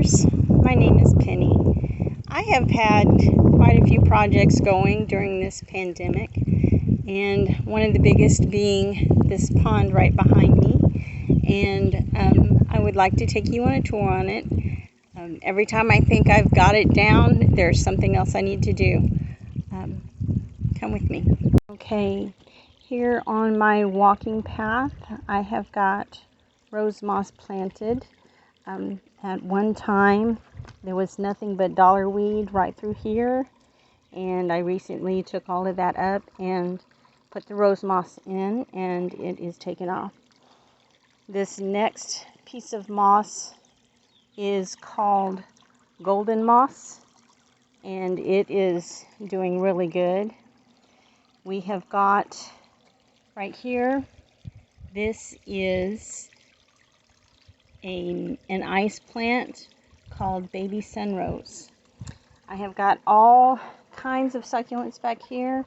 viewers, my name is Penny. I have had quite a few projects going during this pandemic, and one of the biggest being this pond right behind me, and I would like to take you on a tour on it. Every time I think I've got it down, there's something else I need to do. Come with me. Okay, here on my walking path I have got rose moss planted. At one time there was nothing but dollarweed right through here, and I recently took all of that up and put the rose moss in, and it is taken off. This next piece of moss is called golden moss, and it is doing really good. We have got right here, this is an ice plant called baby sunrose. I have got all kinds of succulents back here.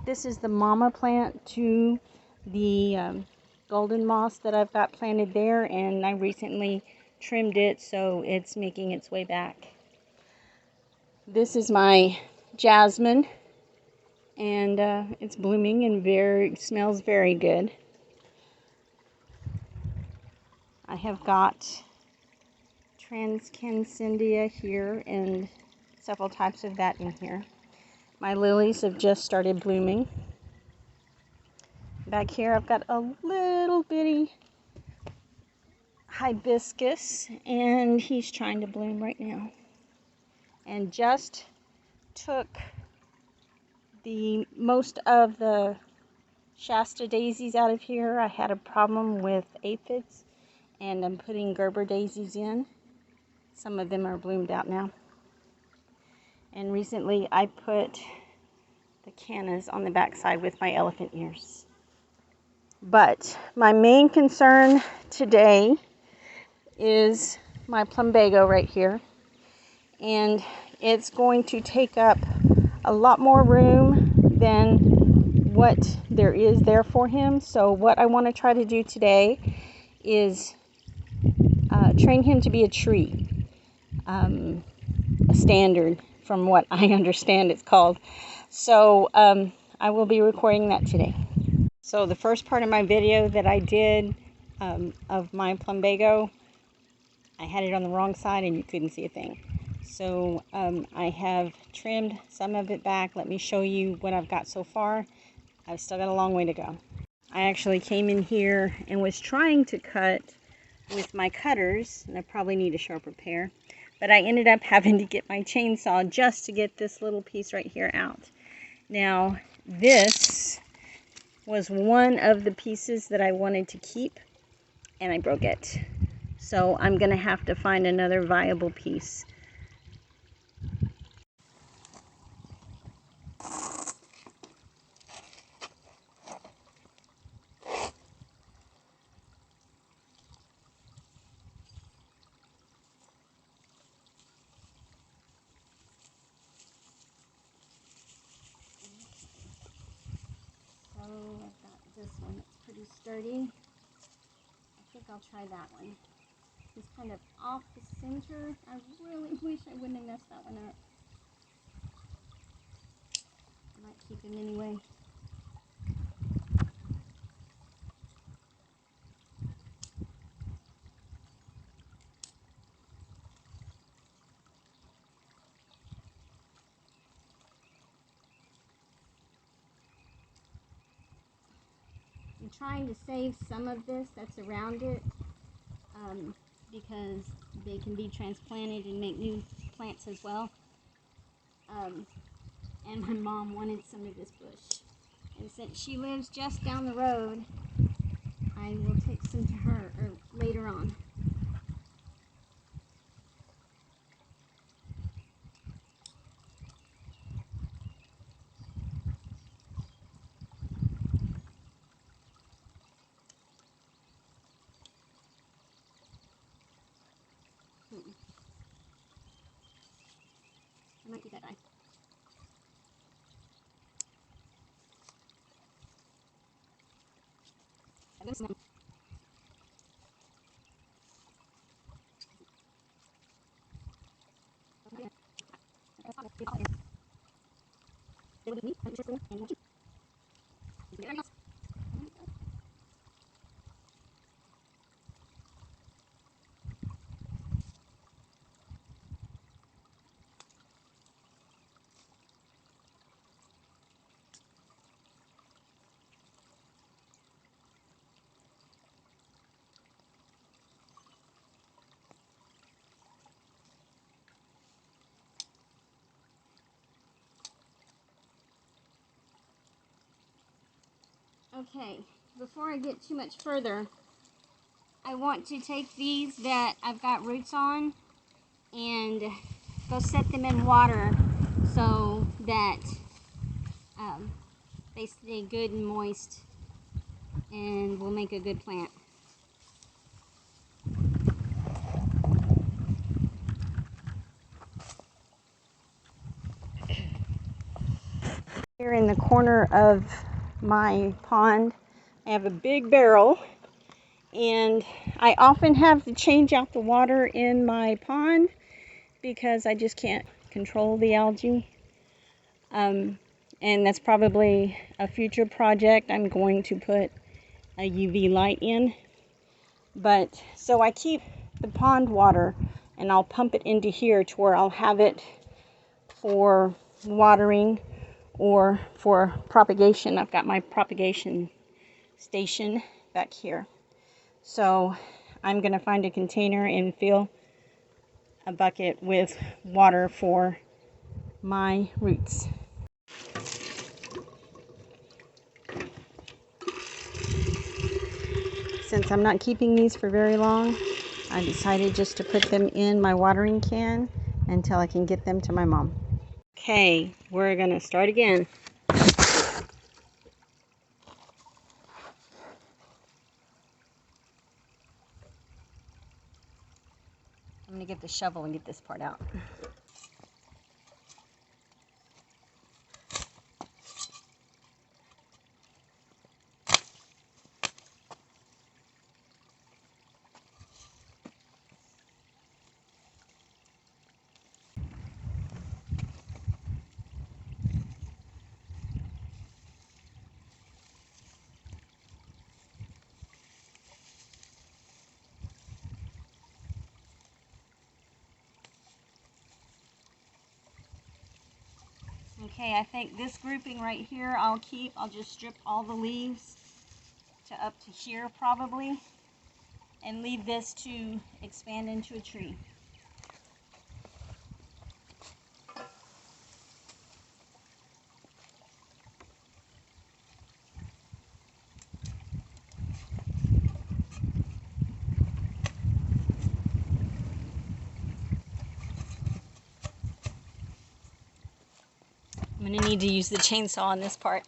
This is the mama plant to the golden moss that I've got planted there, and I recently trimmed it so it's making its way back. This is my jasmine, and it's blooming and smells very good. I have got transcancendia here and several types of that in here. My lilies have just started blooming. Back here I've got a little bitty hibiscus, and he's trying to bloom right now. And just took the most of the Shasta daisies out of here. I had a problem with aphids, and I'm putting Gerber daisies in. Some of them are bloomed out now. And recently I put the cannas on the backside with my elephant ears. But my main concern today is my plumbago right here. And it's going to take up a lot more room than what there is there for him. So what I want to try to do today is train him to be a tree. A standard, from what I understand it's called. So I will be recording that today. So the first part of my video that I did of my plumbago, I had it on the wrong side and you couldn't see a thing. So I have trimmed some of it back. Let me show you what I've got so far. I've still got a long way to go. I actually came in here and was trying to cut with my cutters, and I probably need a sharper pair, but I ended up having to get my chainsaw just to get this little piece right here out. Now, this was one of the pieces that I wanted to keep, and I broke it. So I'm going to have to find another viable piece. So I've got this one that's pretty sturdy. I think I'll try that one. It's kind of off the center. I really wish I wouldn't have messed that one up. I might keep him anyway. I'm trying to save some of this that's around it because they can be transplanted and make new plants as well. And my mom wanted some of this bush. And since she lives just down the road, I will take some to her later on. I might do that eye. I Okay, before I get too much further, I want to take these that I've got roots on and go set them in water so that they stay good and moist and will make a good plant. Here in the corner of my pond, I have a big barrel, and I often have to change out the water in my pond because I just can't control the algae. And that's probably a future project. I'm going to put a UV light in. But so I keep the pond water and I'll pump it into here to where I'll have it for watering or for propagation. I've got my propagation station back here. So I'm going to find a container and fill a bucket with water for my roots. Since I'm not keeping these for very long, I decided just to put them in my watering can until I can get them to my mom. Okay, we're going to start again. I'm going to get the shovel and get this part out. Okay, I think this grouping right here I'll keep. I'll just strip all the leaves to up to here probably and leave this to expand into a tree. I'm going to need to use the chainsaw on this part.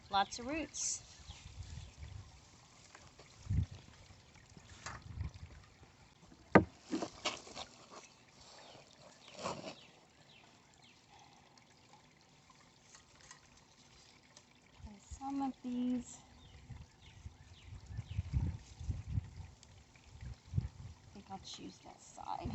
Lots of roots. Some of these, I think I'll choose that side.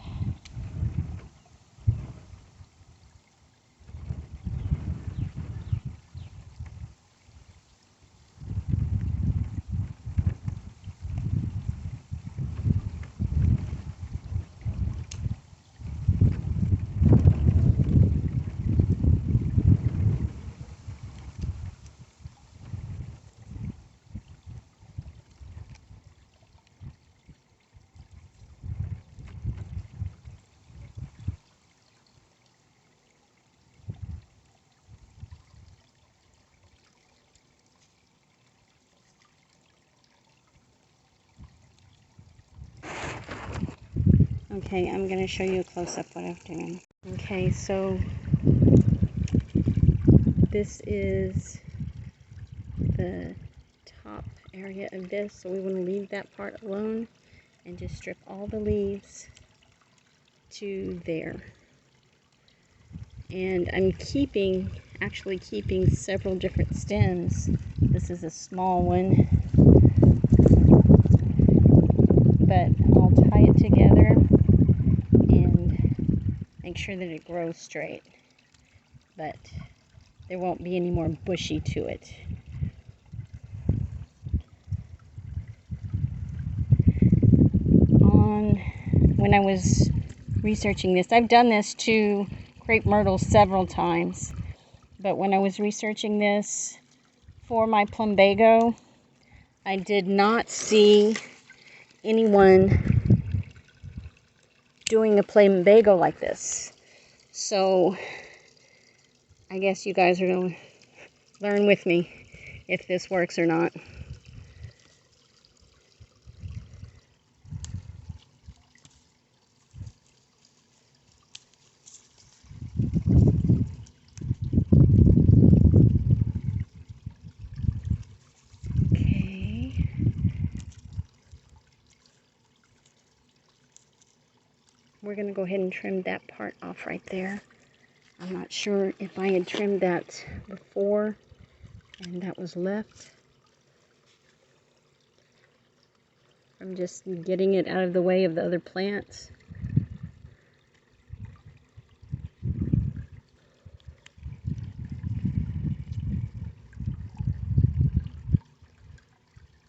Okay, I'm going to show you a close-up what I'm doing. Okay, so this is the top area of this, so we want to leave that part alone and just strip all the leaves to there. And I'm actually keeping several different stems. This is a small one, but I'll tie it together and make sure that it grows straight, but there won't be any more bushy to it. When I was researching this, I've done this to crepe myrtles several times, but when I was researching this for my plumbago, I did not see anyone doing a plumbago like this. So I guess you guys are going to learn with me if this works or not. We're going to go ahead and trim that part off right there. I'm not sure if I had trimmed that before and that was left. I'm just getting it out of the way of the other plants.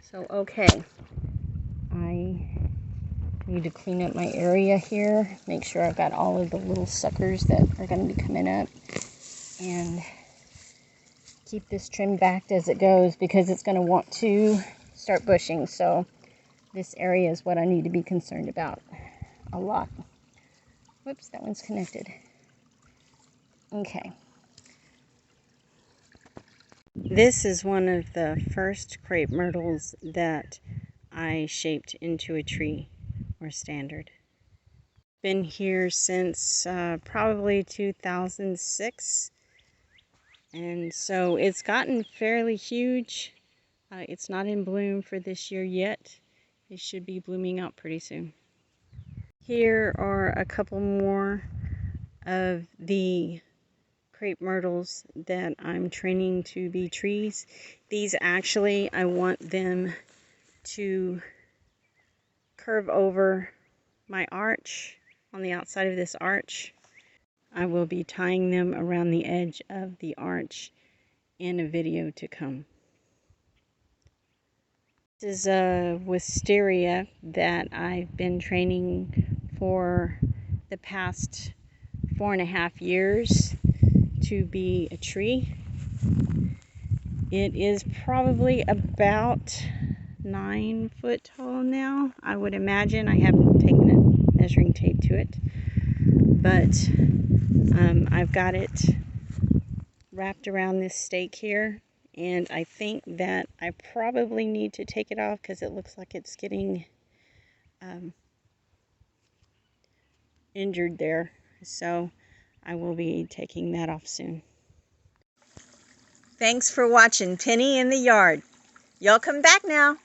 So, okay, I need to clean up my area here, make sure I've got all of the little suckers that are going to be coming up, and keep this trimmed back as it goes because it's going to want to start bushing. So this area is what I need to be concerned about a lot. Whoops, that one's connected. Okay. This is one of the first crepe myrtles that I shaped into a tree or standard. Been here since probably 2006, and so it's gotten fairly huge. It's not in bloom for this year yet. It should be blooming out pretty soon. Here are a couple more of the crepe myrtles that I'm training to be trees. These actually, I want them to curve over my arch, on the outside of this arch. I will be tying them around the edge of the arch in a video to come. This is a Wisteria that I've been training for the past 4.5 years to be a tree. It is probably about 9 foot tall now, I would imagine. I haven't taken a measuring tape to it, but I've got it wrapped around this stake here, and I think that I probably need to take it off because it looks like it's getting injured there, so I will be taking that off soon. Thanks for watching Penny in the Yard. Y'all come back now.